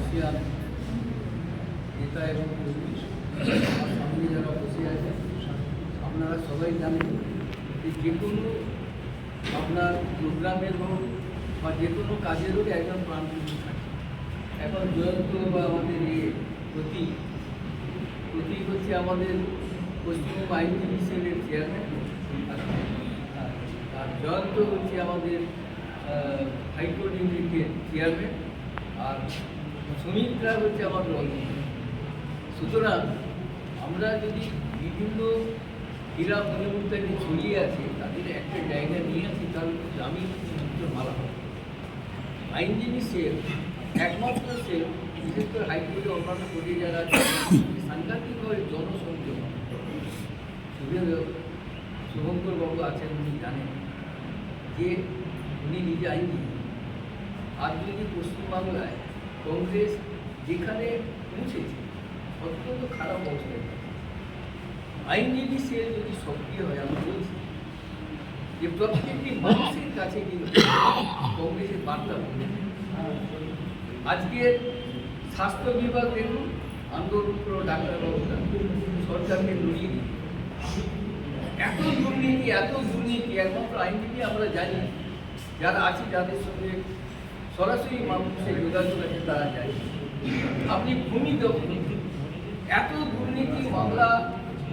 ASEAN নেতা এবং কর্মী আমার সামনে যারা বসে আছে, আপনারা সবাই জানেন যে কোনো আপনার প্রোগ্রামের হোক বা যে কোনো কাজের হোক একজন প্রাণপুরুষ থাকে। এখন জয়ন্ত বা আমাদের প্রতীক হচ্ছে আমাদের পশ্চিমবঙ্গ আইনজীবী সেলের চেয়ারম্যান, আর জয়ন্ত হচ্ছে আমাদের হাইকোর্ট ইউনিটের চেয়ারম্যান, আর সুমিত্রা হচ্ছে আমাদের অন্য। সুতরাং আমরা যদি বিভিন্ন ক্রীড়া মনোমুগ্ধা যে ছড়িয়ে আছে তাদের একটা জায়গা নিয়ে আসি, তাহলে গ্রামীণ ভালো হবে। আইনজীবী সেল একমাত্র সেল, বিশেষ করে হাইকোর্টে অন্যান্য কোর্টে যারা আছে সাংঘাতিকভাবে জনসংযোগ। শুভঙ্কর বাবু আছেন, উনি জানেন যে উনি নিজে আইনজীবী। আর যদি পশ্চিমবাংলায় কংগ্রেস যেখানে পৌঁছেছে অত্যন্ত খারাপ অবস্থায়, আইনজীবী সেল যদি সক্রিয় হয়, আমি বলছি যে প্রত্যেকটি মানুষের কাছে কিন্তু কংগ্রেসের বার্তা বলে। আজকের স্বাস্থ্য বিভাগ দেখুন, আন্দোলন করো ডাক্তারবাবুরা সরকারকে নড়িয়ে দিন। এত দুর্নীতি একমাত্র আইনজীবী আমরা জানি, যারা আছে যাদের সঙ্গে সরাসরি মানুষের যোগাযোগ আছে তারা যায়। আপনি ভূমি দখল, এত দুর্নীতি মামলা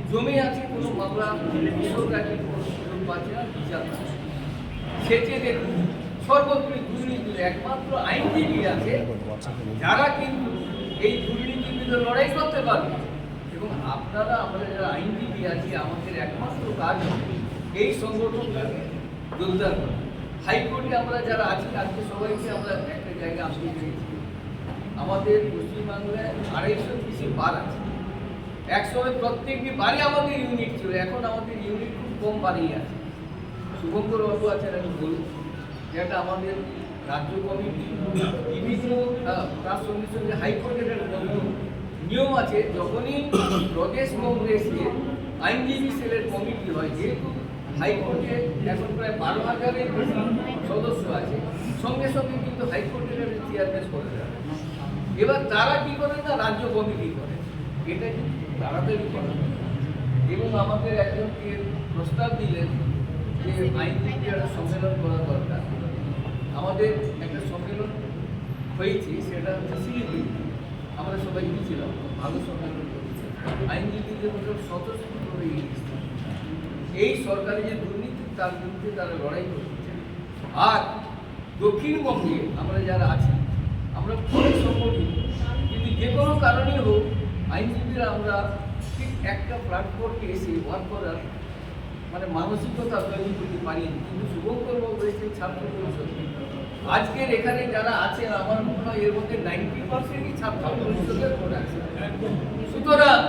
জমে আছে, কোনো মামলা বেসরকারি কোনো সুযোগ পাচ্ছে না, বিচার পাচ্ছে। সেচে দেখুন সর্বত্রই দুর্নীতি, একমাত্র আইনজীবী আছে যারা কিন্তু এই দুর্নীতির বিরুদ্ধে লড়াই করতে পারবে। এবং আপনারা আমরা যারা আইনজীবী আছি, আমাদের একমাত্র কাজ এই সংগঠনটাকে জোরদার করা। হাইকোর্টে আমরা যারা আছি আজকে সবাইকে আমরা একটা জায়গায় আসতে পেরেছি। আমাদের পশ্চিমবাংলায় 250 কিছু বার আছে। একসময় প্রত্যেকটি বারে আমাদের ইউনিট ছিল, এখন আমাদের ইউনিট খুব কম বারেই আছে। শুভঙ্কর বাবু আছেন, আমি বলব যেটা আমাদের রাজ্য কমিটি বিভিন্ন, তার সঙ্গে সঙ্গে হাইকোর্টের একটা নিয়ম আছে, যখনই প্রদেশ কংগ্রেসের আইনজীবী সেলের কমিটি হয়, যেহেতু হাইকোর্টে এখন প্রায় 12,000-এর বেশি সদস্য আছে, সঙ্গে সঙ্গে কিন্তু হাইকোর্টের চেয়ারম্যান করে দেয়। এবার তারা কি করেন না, রাজ্য কমিটি করে, এটা কিন্তু তাড়াতাড়ি করে। এবং আমাদের একজনকে প্রস্তাব দিলেন যে আইনজীবীদের একটা সম্মেলন করা দরকার। আমাদের একটা সম্মেলন হয়েছে, সেটা হচ্ছে শিলিগুড়ি, আমরা সবাই গিয়েছিলাম, ভালো সম্মেলন করেছে। আইনজীবীদের মধ্যে স্বতঃস্ফূর্ত হয়ে গিয়েছে এই সরকারি যে দুর্নীতি তার বিরুদ্ধে তারা লড়াই করছে। আর দক্ষিণবঙ্গে আমরা যারা আছি আমরা খুবই সংগঠিত, কিন্তু যে কোনো কারণেই হোক আইনজীবীরা আমরা ঠিক একটা প্ল্যাটফর্মে এসে ওয়ার্ক করার মানসিকতা তৈরি করতে পারিনি। কিন্তু শুভঙ্কর বাবু হয়েছে ছাত্র পরিষদ, আজকের এখানে যারা আছেন আমার মনে হয় এর মধ্যে 90%-ই ছাত্র পরিষদের ভোট আছে। সুতরাং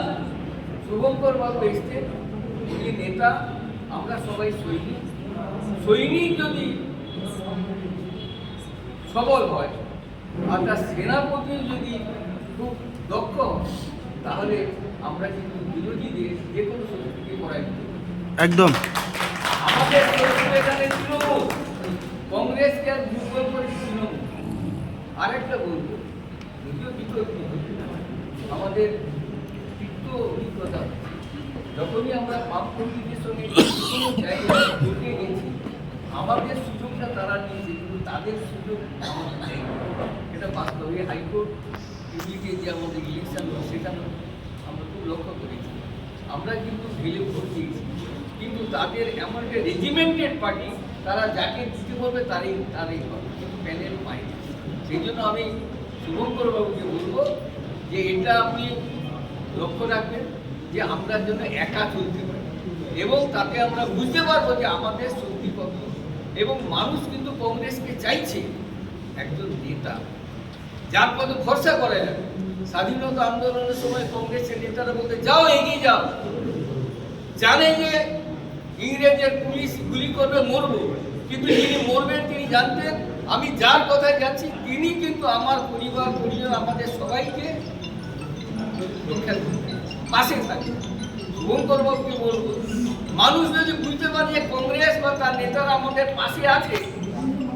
শুভঙ্কর বাবু এসছেন, উনি নেতা, আমরা সবাই সৈনিক যদি সবল হয় আর তার সেনাপতি যদি খুব দক্ষ, তাহলে আমরা কিন্তু বিরোধীদের যে কোনো শক্তিকে করাই একদম। আমাদের এখানে তৃণমূল কংগ্রেসকে আর দুর্বল করে তৃণমূল। আরেকটা বলবো, যদিও বিতর্কিত, আমাদের তিক্ত অভিজ্ঞতা, যখনই আমরা বামপন্থীদের সঙ্গে কোনো জায়গায় জড়িয়ে গেছি, আমাদের সুযোগটা তারা নিয়েছে, কিন্তু তাদের সুযোগ আমাদের নেই। এটা বাস্তব। এই হাইকোর্ট ইউনিটে যে আমাদের ইলেকশন হয়, সেটা আমরা খুব লক্ষ্য করেছি। আমরা কিন্তু ভেলে ভোট দিয়েছি, কিন্তু তাদের এমন একটা রেজিমেন্টেড পার্টি, তারা যাকে দিতে বলবে তারই হবে, কিন্তু প্যানেল পায়নি। সেই জন্য আমি শুভঙ্কর বাবুকে বলবো যে এটা আপনি লক্ষ্য রাখবেন যে আমরা জন্য একা চলতে পারি, এবং তাতে আমরা বুঝতে পারবো যে আমাদের শক্তি কত। এবং মানুষ কিন্তু কংগ্রেসকে চাইছে একজন নেতা যার পথে ভরসা করে না। স্বাধীনতা আন্দোলনের সময় কংগ্রেসের নেতারা বলতে যাও, এগিয়ে যাও, জানে যে ইংরেজের পুলিশ গুলি করবে, মরবো, কিন্তু যিনি মরবেন তিনি জানতেন আমি যার কথায় যাচ্ছি তিনি কিন্তু আমার পরিবার পরিজন আমাদের সবাইকে রক্ষা করবে, পাশে থাকে। শুভঙ্কর বাবুকে বলবো, মানুষ যদি বুঝতে পারে যে কংগ্রেস বা তার নেতারা আমাদের পাশে আছে,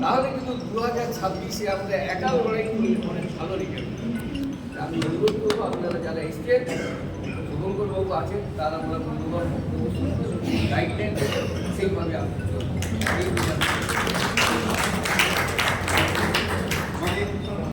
তাহলে কিন্তু 2026-এ আমরা একা লড়াই করলে অনেক ভালো রেজাল্ট। আমি অনুরোধ করবো আপনারা যারা এসছেন, শুভঙ্কর বাবু আছেন, তারা আমরা মূল্যবান বক্তব্য শুনবো, গাইডলাইন সেইভাবে আমরা চলবো।